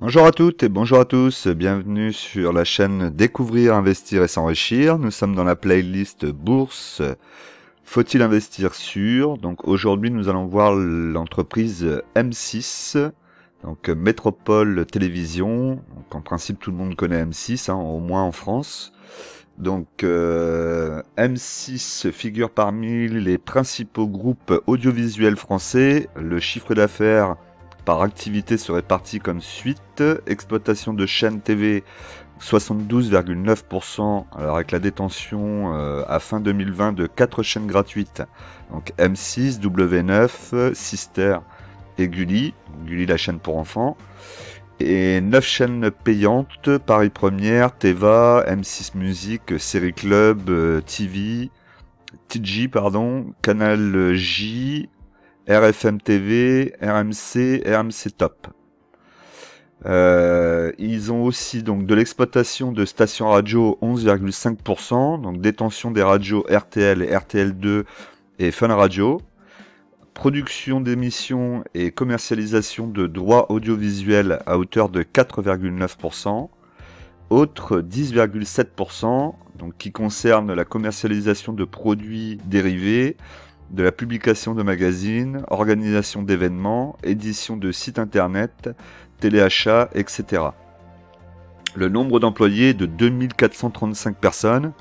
Bonjour à toutes et bonjour à tous, bienvenue sur la chaîne Découvrir, Investir et S'enrichir. Nous sommes dans la playlist Bourse, faut-il investir sur? Donc aujourd'hui nous allons voir l'entreprise M6, donc Métropole Télévision. Donc en principe tout le monde connaît M6, au moins en France. Donc M6 figure parmi les principaux groupes audiovisuels français. Le chiffre d'affaires par activité se répartit comme suit. Exploitation de chaînes TV 72,9%, alors avec la détention à fin 2020 de 4 chaînes gratuites. Donc M6, W9, Sister et Gulli. Gulli la chaîne pour enfants. Et 9 chaînes payantes, Paris Première, Teva, M6 Musique, Série Club, TJ, Canal J, RFM TV, RMC, RMC Top. Ils ont aussi donc de l'exploitation de stations radio 11,5%, donc détention des radios RTL et RTL2 et Fun Radio. Production d'émissions et commercialisation de droits audiovisuels à hauteur de 4,9%. Autres 10,7%, donc qui concerne la commercialisation de produits dérivés, de la publication de magazines, organisation d'événements, édition de sites internet, téléachat, etc. Le nombre d'employés est de 2435 personnes.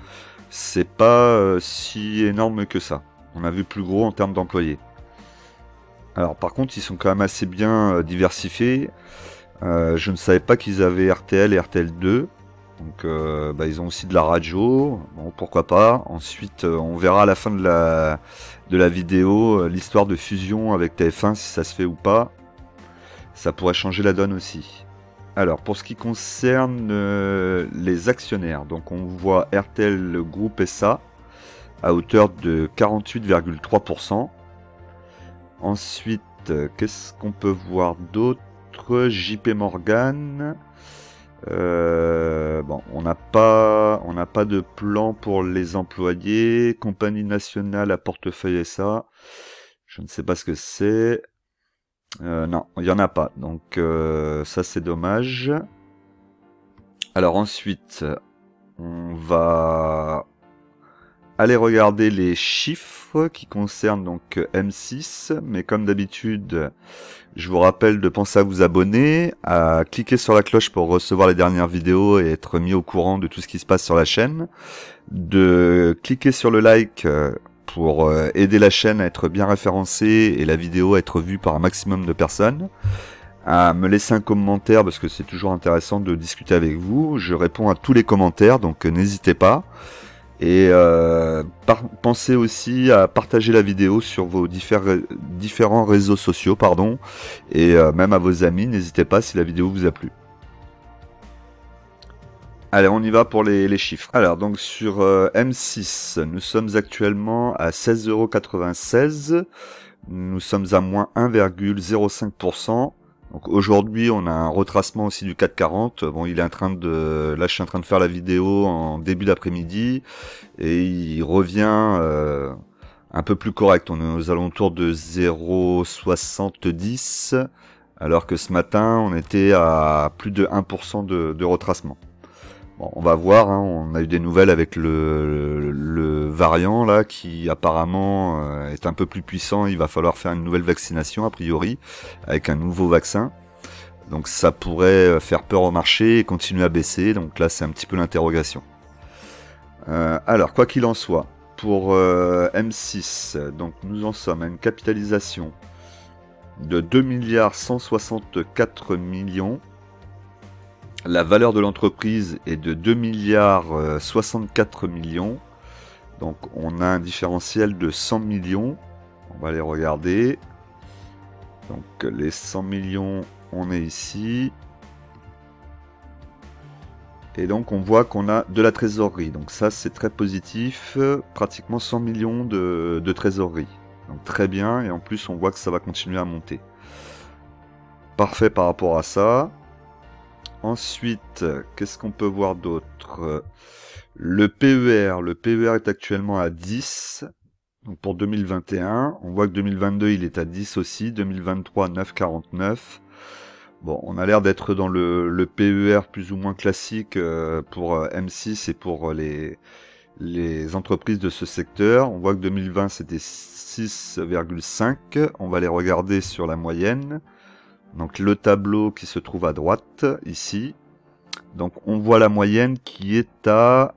C'est pas si énorme que ça. On a vu plus gros en termes d'employés. Alors par contre, ils sont quand même assez bien diversifiés. Je ne savais pas qu'ils avaient RTL et RTL2. Donc ils ont aussi de la radio, bon, pourquoi pas. Ensuite on verra à la fin de la vidéo l'histoire de fusion avec TF1, si ça se fait ou pas. Ça pourrait changer la donne aussi. Alors pour ce qui concerne les actionnaires, donc on voit RTL Group SA à hauteur de 48,3%. Ensuite qu'est-ce qu'on peut voir d'autre? JP Morgan. On n'a pas de plan pour les employés. Compagnie nationale à portefeuille SA. Je ne sais pas ce que c'est. Non, il n'y en a pas. Donc ça c'est dommage. Alors ensuite, on va aller regarder les chiffres qui concernent donc M6. Mais comme d'habitude, je vous rappelle de penser à vous abonner, à cliquer sur la cloche pour recevoir les dernières vidéos et être mis au courant de tout ce qui se passe sur la chaîne, de cliquer sur le like pour aider la chaîne à être bien référencée et la vidéo à être vue par un maximum de personnes, à me laisser un commentaire parce que c'est toujours intéressant de discuter avec vous. Je réponds à tous les commentaires, donc n'hésitez pas. Et pensez aussi à partager la vidéo sur vos différents réseaux sociaux, et même à vos amis, n'hésitez pas si la vidéo vous a plu. Allez, on y va pour les chiffres. Alors, donc sur M6, nous sommes actuellement à 16,96 €. Nous sommes à moins 1,05%. Donc aujourd'hui, on a un retracement aussi du CAC 40. Bon, il est en train de... Là, je suis en train de faire la vidéo en début d'après-midi. Et il revient un peu plus correct. On est aux alentours de 0,70. Alors que ce matin, on était à plus de 1% de retracement. Bon, on va voir, on a eu des nouvelles avec le variant là qui apparemment est un peu plus puissant. Il va falloir faire une nouvelle vaccination a priori avec un nouveau vaccin. Donc ça pourrait faire peur au marché et continuer à baisser. Donc là c'est un petit peu l'interrogation. Alors quoi qu'il en soit, pour M6, donc nous en sommes à une capitalisation de 2,164 milliards. La valeur de l'entreprise est de 2,64 milliards. Donc on a un différentiel de 100 millions. On va les regarder. Donc les 100 millions, on est ici. Et donc on voit qu'on a de la trésorerie. Donc ça c'est très positif. Pratiquement 100 millions de trésorerie. Donc très bien. Et en plus on voit que ça va continuer à monter. Parfait par rapport à ça. Ensuite, qu'est-ce qu'on peut voir d'autre? Le PER. Le PER est actuellement à 10. Donc pour 2021. On voit que 2022, il est à 10 aussi. 2023, 9,49. Bon, on a l'air d'être dans le PER plus ou moins classique pour M6 et pour les entreprises de ce secteur. On voit que 2020 c'était 6,5. On va les regarder sur la moyenne. Donc le tableau qui se trouve à droite, ici. Donc on voit la moyenne qui est à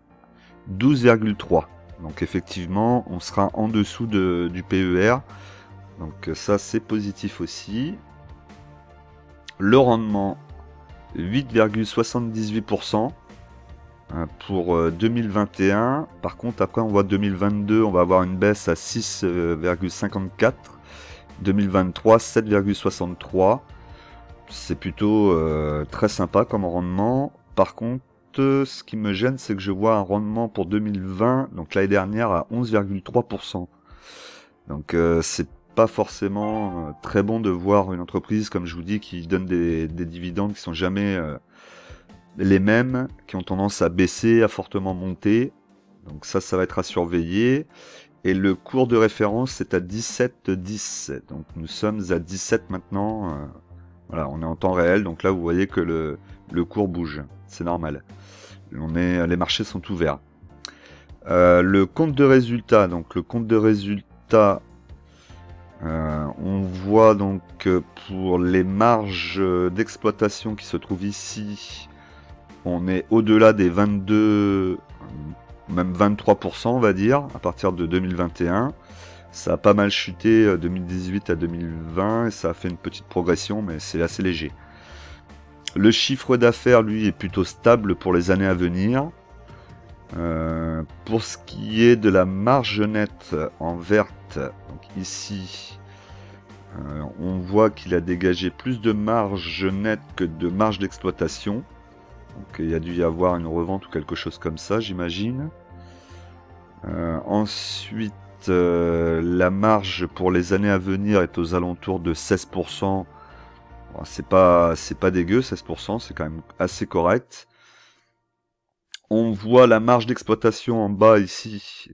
12,3. Donc effectivement, on sera en dessous du PER. Donc ça c'est positif aussi. Le rendement, 8,78% pour 2021. Par contre, après on voit 2022, on va avoir une baisse à 6,54. 2023, 7,63. C'est plutôt très sympa comme rendement. Par contre, ce qui me gêne, c'est que je vois un rendement pour 2020, donc l'année dernière, à 11,3%. Donc c'est pas forcément très bon de voir une entreprise, comme je vous dis, qui donne des dividendes qui sont jamais les mêmes, qui ont tendance à baisser, à fortement monter. Donc ça va être à surveiller. Et le cours de référence, c'est à 17,10. Donc nous sommes à 17 maintenant. Voilà, on est en temps réel. Donc là, vous voyez que le cours bouge. C'est normal. Les marchés sont ouverts. Le compte de résultat. Donc le compte de résultat, on voit donc pour les marges d'exploitation qui se trouvent ici, on est au-delà des 22, même 23%, on va dire, à partir de 2021. Ça a pas mal chuté 2018 à 2020 et ça a fait une petite progression, mais c'est assez léger. Le chiffre d'affaires, lui, est plutôt stable pour les années à venir. Pour ce qui est de la marge nette en verte, donc ici, on voit qu'il a dégagé plus de marge nette que de marge d'exploitation. Donc il y a dû y avoir une revente ou quelque chose comme ça, j'imagine. Ensuite, la marge pour les années à venir est aux alentours de 16%. Bon, c'est pas dégueu, 16%, c'est quand même assez correct. On voit la marge d'exploitation en bas ici,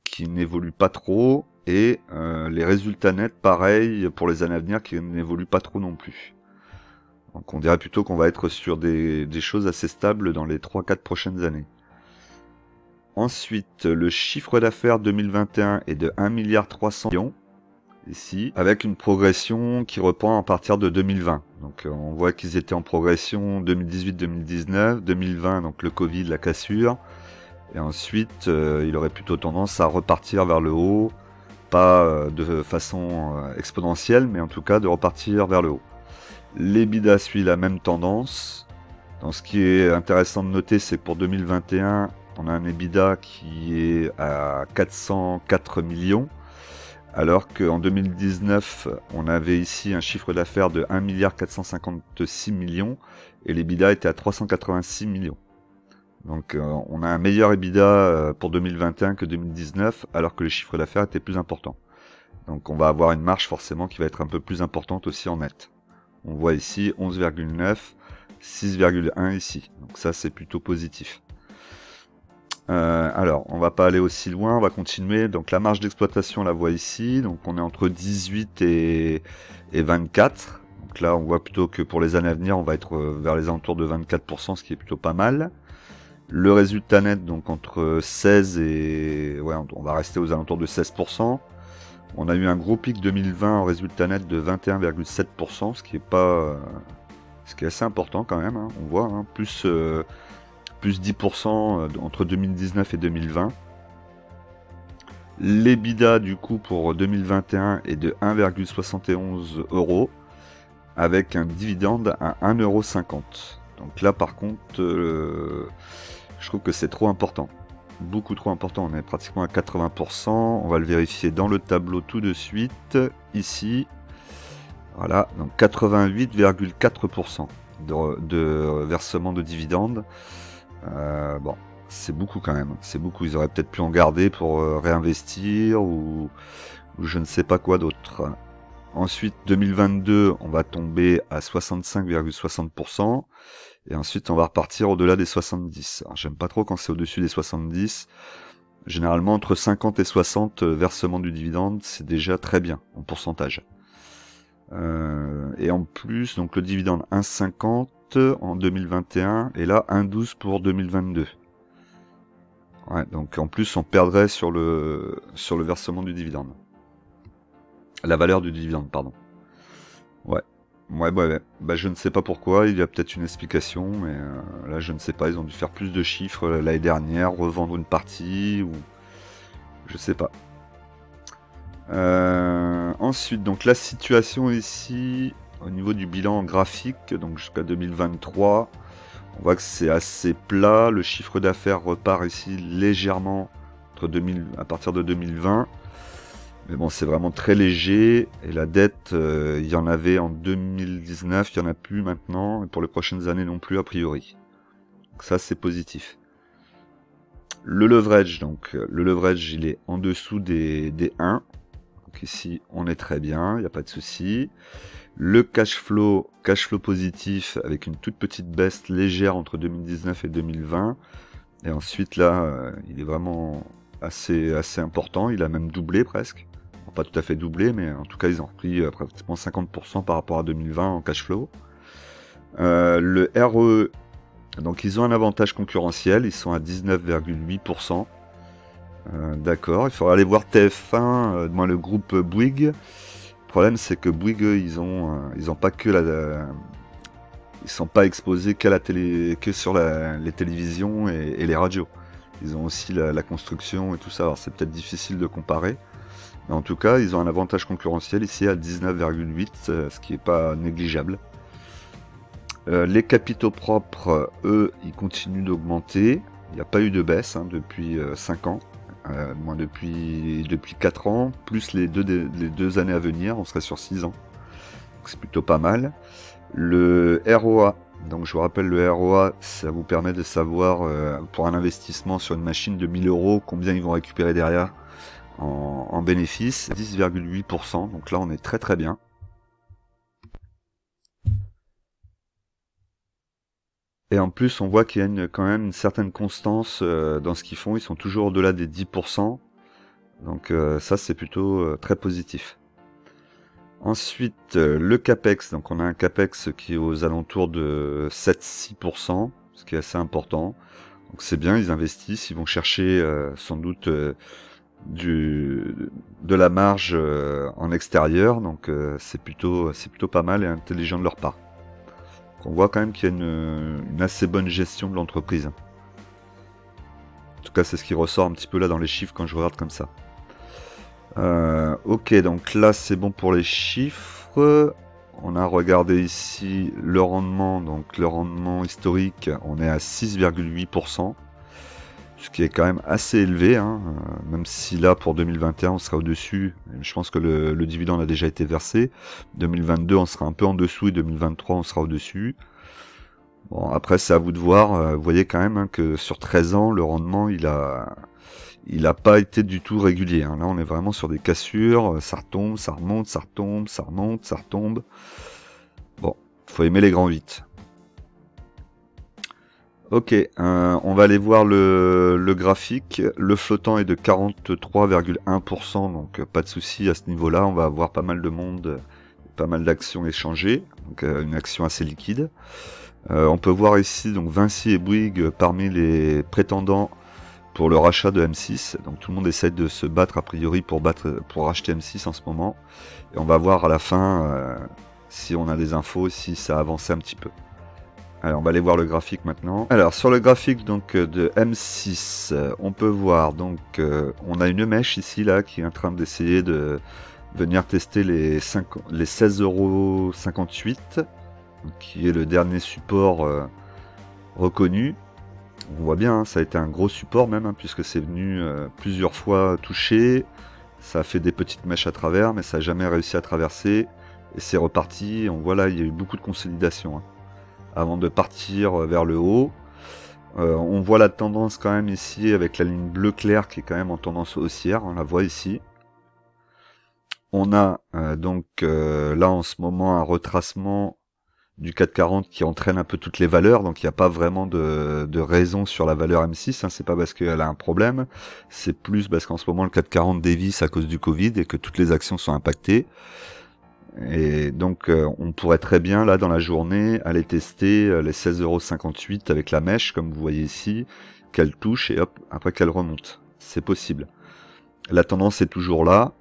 qui n'évolue pas trop, et les résultats nets, pareil, pour les années à venir, qui n'évoluent pas trop non plus. Donc on dirait plutôt qu'on va être sur des choses assez stables dans les 3-4 prochaines années. Ensuite, le chiffre d'affaires 2021 est de 1,3 milliard ici, avec une progression qui reprend à partir de 2020. Donc on voit qu'ils étaient en progression 2018-2019, 2020, donc le Covid, la cassure, et ensuite il aurait plutôt tendance à repartir vers le haut, pas de façon exponentielle, mais en tout cas de repartir vers le haut. L'EBITDA suit la même tendance. Donc, ce qui est intéressant de noter, c'est que pour 2021, on a un EBITDA qui est à 404 millions, alors qu'en 2019, on avait ici un chiffre d'affaires de 1,456 milliard et l'EBITDA était à 386 millions. Donc on a un meilleur EBITDA pour 2021 que 2019, alors que le chiffre d'affaires était plus important. Donc on va avoir une marge forcément qui va être un peu plus importante aussi en net. On voit ici 11,9, 6,1 ici. Donc ça c'est plutôt positif. Alors, on va pas aller aussi loin, on va continuer. Donc la marge d'exploitation, on la voit ici. Donc on est entre 18 et 24. Donc là, on voit plutôt que pour les années à venir, on va être vers les alentours de 24%, ce qui est plutôt pas mal. Le résultat net, donc entre 16 et... Ouais, on va rester aux alentours de 16%. On a eu un gros pic 2020 en résultat net de 21,7%, ce qui est assez important quand même, hein. On voit, hein, plus 10% entre 2019 et 2020. L'EBITDA du coup pour 2021 est de 1,71 € avec un dividende à 1,50 €. Donc là par contre, je trouve que c'est trop important. Beaucoup trop important, on est pratiquement à 80%. On va le vérifier dans le tableau tout de suite, ici. Voilà, donc 88,4% de versement de dividendes. Bon, c'est beaucoup quand même, c'est beaucoup. Ils auraient peut-être pu en garder pour réinvestir ou je ne sais pas quoi d'autre. Ensuite, 2022, on va tomber à 65,60%. Et ensuite, on va repartir au-delà des 70. Alors, j'aime pas trop quand c'est au-dessus des 70. Généralement, entre 50 et 60 versements du dividende, c'est déjà très bien en pourcentage. Et en plus, donc le dividende 1,50 en 2021 et là 1,12 pour 2022. Ouais, donc en plus on perdrait sur le versement du dividende. La valeur du dividende, pardon. Ouais. Ouais. Bah, je ne sais pas pourquoi, il y a peut-être une explication, mais là je ne sais pas, ils ont dû faire plus de chiffres l'année dernière, revendre une partie, ou je sais pas. Ensuite, donc la situation ici, au niveau du bilan graphique, donc jusqu'à 2023, on voit que c'est assez plat, le chiffre d'affaires repart ici légèrement à partir de 2020. Mais bon, c'est vraiment très léger. Et la dette, il y en avait en 2019, il n'y en a plus maintenant. Et pour les prochaines années non plus, a priori. Donc ça, c'est positif. Le leverage, il est en dessous des 1. Donc ici, on est très bien, il n'y a pas de souci. Le cash flow positif avec une toute petite baisse légère entre 2019 et 2020. Et ensuite, là, il est vraiment assez important. Il a même doublé presque. Pas tout à fait doublé, mais en tout cas ils ont repris pratiquement 50% par rapport à 2020 en cash flow. Le RE, donc ils ont un avantage concurrentiel, ils sont à 19,8%. D'accord, il faudra aller voir TF1, moins le groupe Bouygues. Le problème c'est que Bouygues, ils ont pas que ils sont pas exposés qu'à la télé, que sur les télévisions et les radios. Ils ont aussi la construction et tout ça, alors c'est peut-être difficile de comparer. Mais en tout cas, ils ont un avantage concurrentiel ici à 19,8, ce qui n'est pas négligeable. Les capitaux propres, eux, ils continuent d'augmenter. Il n'y a pas eu de baisse depuis 5 ans, moins depuis 4 ans, plus les deux années à venir, on serait sur 6 ans. C'est plutôt pas mal. Le ROA, donc je vous rappelle, le ROA, ça vous permet de savoir, pour un investissement sur une machine de 1000 €, combien ils vont récupérer derrière en bénéfice, 10,8%, donc là on est très très bien. Et en plus on voit qu'il y a quand même une certaine constance dans ce qu'ils font, ils sont toujours au-delà des 10%, donc ça c'est plutôt très positif. Ensuite le CAPEX, donc on a un CAPEX qui est aux alentours de 7-6%, ce qui est assez important, donc c'est bien, ils investissent, ils vont chercher sans doute de la marge en extérieur, donc c'est plutôt pas mal et intelligent de leur part. Donc on voit quand même qu'il y a une assez bonne gestion de l'entreprise. En tout cas, c'est ce qui ressort un petit peu là dans les chiffres quand je regarde comme ça. Ok, donc là c'est bon pour les chiffres. On a regardé ici le rendement, donc le rendement historique, on est à 6,8%. Ce qui est quand même assez élevé, hein, même si là pour 2021 on sera au-dessus, je pense que le dividende a déjà été versé, 2022 on sera un peu en dessous et 2023 on sera au-dessus. Bon, après c'est à vous de voir, vous voyez quand même que sur 13 ans le rendement il a pas été du tout régulier, hein. Là on est vraiment sur des cassures, ça retombe, ça remonte, ça retombe, ça remonte, ça retombe. Bon, faut aimer les grands 8. Ok, on va aller voir le graphique. Le flottant est de 43,1%, donc pas de souci à ce niveau-là. On va avoir pas mal de monde, pas mal d'actions échangées, donc une action assez liquide. On peut voir ici donc Vinci et Bouygues parmi les prétendants pour le rachat de M6. Donc tout le monde essaie de se battre a priori pour racheter M6 en ce moment. Et on va voir à la fin si on a des infos, si ça a avancé un petit peu. Alors on va aller voir le graphique maintenant. Alors sur le graphique donc de M6, on peut voir donc on a une mèche ici là qui est en train d'essayer de venir tester les 16,58 €, qui est le dernier support reconnu. On voit bien, hein, ça a été un gros support même, hein, puisque c'est venu plusieurs fois toucher. Ça a fait des petites mèches à travers, mais ça n'a jamais réussi à traverser. Et c'est reparti. On voit là, il y a eu beaucoup de consolidation, hein, avant de partir vers le haut. On voit la tendance quand même ici avec la ligne bleu clair qui est quand même en tendance haussière, on la voit ici. On a donc là en ce moment un retracement du CAC 40 qui entraîne un peu toutes les valeurs, donc il n'y a pas vraiment de raison sur la valeur M6, hein, c'est pas parce qu'elle a un problème, c'est plus parce qu'en ce moment le CAC 40 dévisse à cause du Covid et que toutes les actions sont impactées. Et donc on pourrait très bien là dans la journée aller tester les 16,58 € avec la mèche comme vous voyez ici, qu'elle touche et hop, après qu'elle remonte. C'est possible. La tendance est toujours là.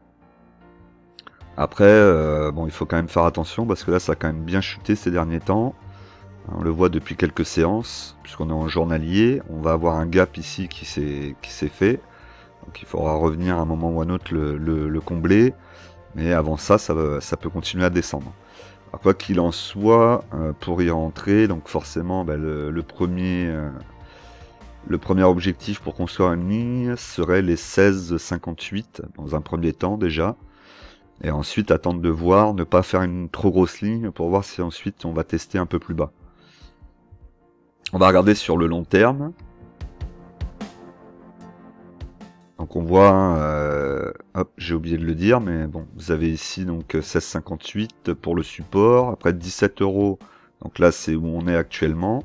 Après, bon, il faut quand même faire attention parce que là ça a quand même bien chuté ces derniers temps. On le voit depuis quelques séances, puisqu'on est en journalier. On va avoir un gap ici qui s'est fait. Donc il faudra revenir à un moment ou à un autre le combler. Mais avant ça, ça peut continuer à descendre. Alors, quoi qu'il en soit, pour y rentrer, donc forcément, le premier objectif pour construire une ligne serait les 16,58 dans un premier temps déjà. Et ensuite attendre de voir, ne pas faire une trop grosse ligne pour voir si ensuite on va tester un peu plus bas. On va regarder sur le long terme. Donc on voit, hop, j'ai oublié de le dire, mais bon, vous avez ici donc 16,58 pour le support, après 17 €, donc là c'est où on est actuellement.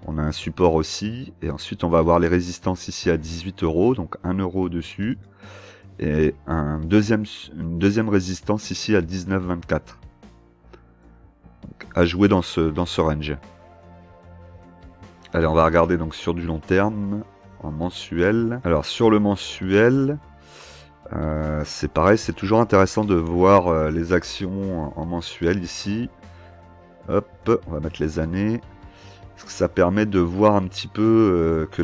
On a un support aussi, et ensuite on va avoir les résistances ici à 18 €, donc 1 € dessus, et une deuxième résistance ici à 19,24. Donc à jouer dans ce range. Allez, on va regarder donc sur du long terme. En mensuel. Alors sur le mensuel, c'est pareil, c'est toujours intéressant de voir les actions en mensuel ici. Hop, on va mettre les années. Parce que ça permet de voir un petit peu que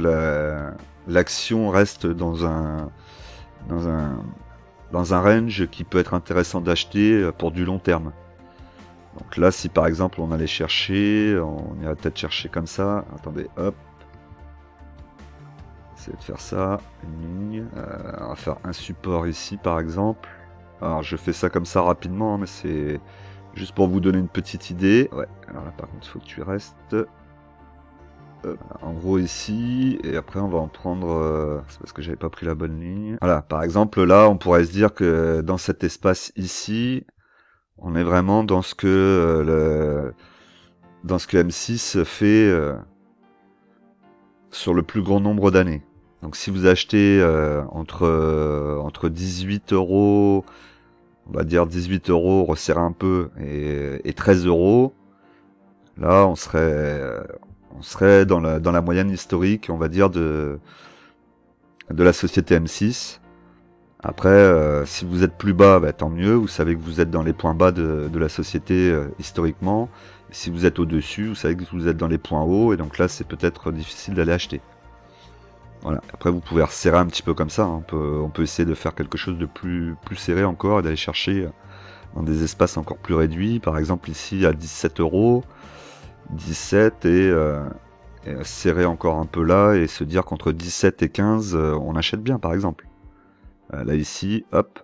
l'action reste dans un range qui peut être intéressant d'acheter pour du long terme. Donc là, si par exemple on allait chercher, on irait peut-être chercher comme ça. Attendez, hop. De faire ça, une ligne, on va faire un support ici par exemple. Alors je fais ça comme ça rapidement, hein, mais c'est juste pour vous donner une petite idée. Ouais, alors là par contre il faut que tu restes. En gros ici, et après on va en prendre, c'est parce que j'avais pas pris la bonne ligne. Voilà, par exemple là on pourrait se dire que dans cet espace ici, on est vraiment dans ce que M6 fait sur le plus grand nombre d'années. Donc si vous achetez entre 18 €, on va dire 18 €, resserrer un peu, et 13 €, là on serait dans la moyenne historique, on va dire, de la société M6. Après, si vous êtes plus bas, tant mieux, vous savez que vous êtes dans les points bas de la société historiquement. Et si vous êtes au-dessus, vous savez que vous êtes dans les points hauts, et donc là c'est peut-être difficile d'aller acheter. Voilà. Après vous pouvez resserrer un petit peu comme ça, hein. On peut essayer de faire quelque chose de plus serré encore et d'aller chercher dans des espaces encore plus réduits, par exemple ici à 17 €, 17 et serrer encore un peu là et se dire qu'entre 17 et 15 on achète bien par exemple. Là ici, hop,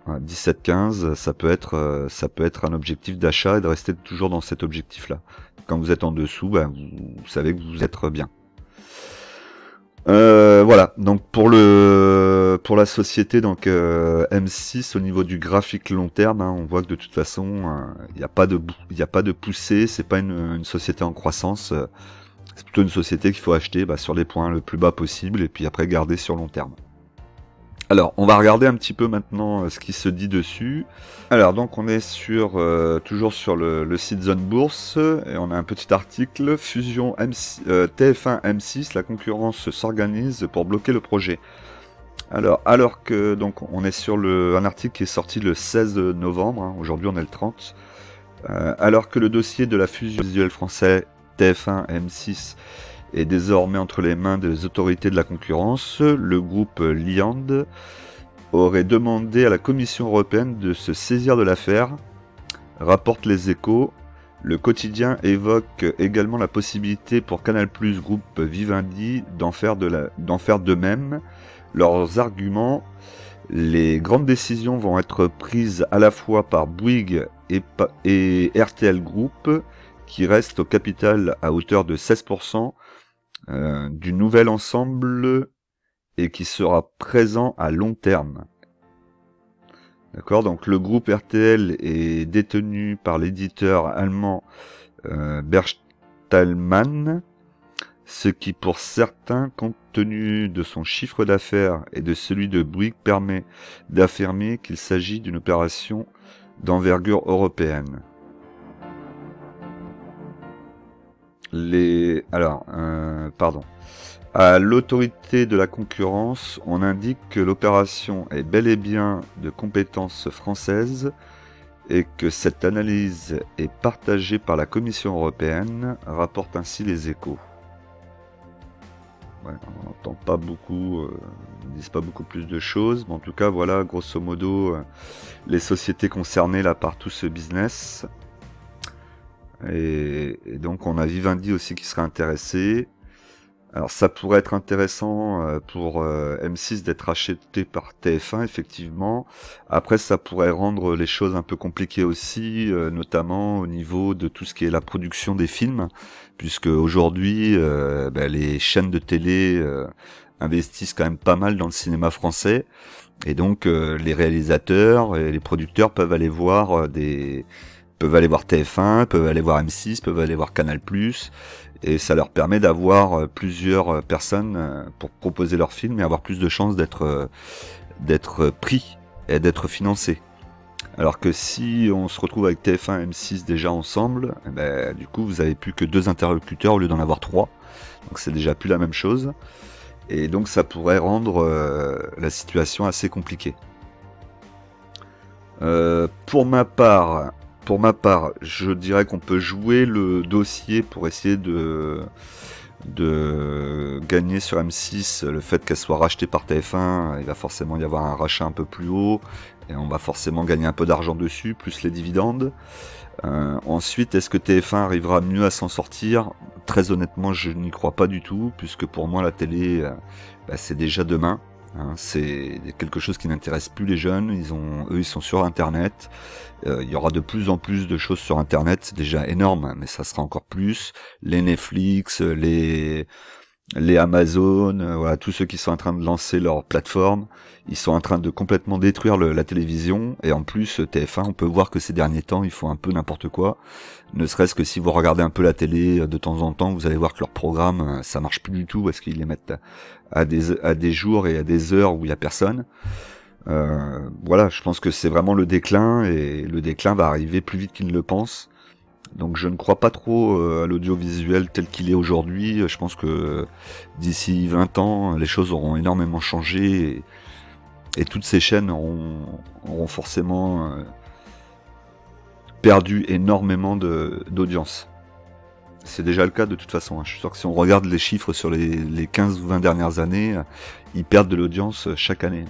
17-15, ça peut être un objectif d'achat et de rester toujours dans cet objectif-là. Quand vous êtes en dessous, vous savez que vous êtes bien. Voilà, donc pour la société donc M6 au niveau du graphique long terme, hein, on voit que de toute façon il n'y a pas de poussée, c'est pas une société en croissance, c'est plutôt une société qu'il faut acheter sur les points le plus bas possible et puis après garder sur long terme. Alors, on va regarder un petit peu maintenant ce qui se dit dessus. Alors, donc on est toujours sur le site Zone Bourse, et on a un petit article, fusion TF1 M6, la concurrence s'organise pour bloquer le projet. Alors que, donc on est sur un article qui est sorti le 16 novembre, hein, aujourd'hui on est le 30, alors que le dossier de la fusion visuelle français TF1 M6 est désormais entre les mains des autorités de la concurrence, le groupe Liand aurait demandé à la Commission européenne de se saisir de l'affaire, rapporte Les Échos. Le quotidien évoque également la possibilité pour Canal+, groupe Vivendi, d'en faire de même. Leurs arguments: les grandes décisions vont être prises à la fois par Bouygues et RTL Group, qui reste au capital à hauteur de 16%, du nouvel ensemble et qui sera présent à long terme. D'accord, donc le groupe RTL est détenu par l'éditeur allemand Bertelsmann. ce qui pour certains, compte tenu de son chiffre d'affaires et de celui de Bouygues, permet d'affirmer qu'il s'agit d'une opération d'envergure européenne. À l'autorité de la concurrence, on indique que l'opération est bel et bien de compétence française et que cette analyse est partagée par la Commission européenne, rapporte ainsi les Échos. Ouais, on n'entend pas beaucoup, ils ne disent pas beaucoup plus de choses, mais en tout cas, voilà, grosso modo, les sociétés concernées là par tout ce business. Et donc on a Vivendi aussi qui serait intéressé. Alors ça pourrait être intéressant pour M6 d'être racheté par TF1, effectivement. Après, ça pourrait rendre les choses un peu compliquées aussi, notamment au niveau de tout ce qui est la production des films, puisque aujourd'hui, les chaînes de télé investissent quand même pas mal dans le cinéma français. Et donc les réalisateurs et les producteurs peuvent aller voir TF1, peuvent aller voir M6, peuvent aller voir Canal+, et ça leur permet d'avoir plusieurs personnes pour proposer leurs films et avoir plus de chances d'être pris et d'être financés. Alors que si on se retrouve avec TF1 et M6 déjà ensemble, du coup vous avez plus que 2 interlocuteurs au lieu d'en avoir 3, donc c'est déjà plus la même chose, et donc ça pourrait rendre la situation assez compliquée. Pour ma part, je dirais qu'on peut jouer le dossier pour essayer de gagner sur M6 le fait qu'elle soit rachetée par TF1. Il va forcément y avoir un rachat un peu plus haut et on va forcément gagner un peu d'argent dessus, plus les dividendes. Ensuite, est-ce que TF1 arrivera mieux à s'en sortir? Très honnêtement, je n'y crois pas du tout, puisque pour moi la télé, c'est déjà demain. C'est quelque chose qui n'intéresse plus les jeunes. Eux, ils sont sur Internet. Il y aura de plus en plus de choses sur Internet. C'est déjà énorme, mais ça sera encore plus. Les Netflix, les Amazon, voilà, tous ceux qui sont en train de lancer leur plateforme, ils sont en train de complètement détruire la télévision. Et en plus, TF1, on peut voir que ces derniers temps, ils font un peu n'importe quoi. Ne serait-ce que si vous regardez un peu la télé de temps en temps, vous allez voir que leur programme, ça marche plus du tout parce qu'ils les mettent à des jours et à des heures où il y a personne. Voilà, je pense que c'est vraiment le déclin, et le déclin va arriver plus vite qu'ils ne le pensent. Donc je ne crois pas trop à l'audiovisuel tel qu'il est aujourd'hui. Je pense que d'ici 20 ans, les choses auront énormément changé, et toutes ces chaînes auront forcément perdu énormément d'audience. C'est déjà le cas de toute façon. Je suis sûr que si on regarde les chiffres sur les 15 ou 20 dernières années, ils perdent de l'audience chaque année.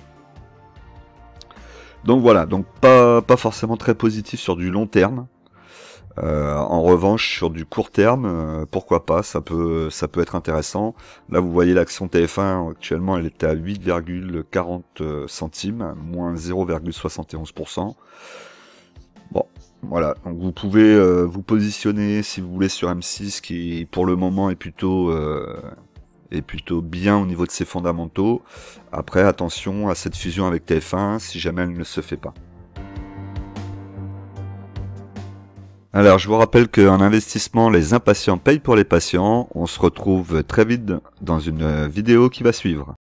Donc voilà, donc pas forcément très positif sur du long terme. En revanche, sur du court terme, pourquoi pas, ça peut être intéressant. Là, vous voyez l'action TF1, actuellement, elle était à 8,40 centimes, moins 0,71%. Bon, voilà, donc vous pouvez vous positionner, si vous voulez, sur M6, qui pour le moment est plutôt bien au niveau de ses fondamentaux. Après, attention à cette fusion avec TF1, si jamais elle ne se fait pas. Alors, je vous rappelle qu'en investissement, les impatients payent pour les patients. On se retrouve très vite dans une vidéo qui va suivre.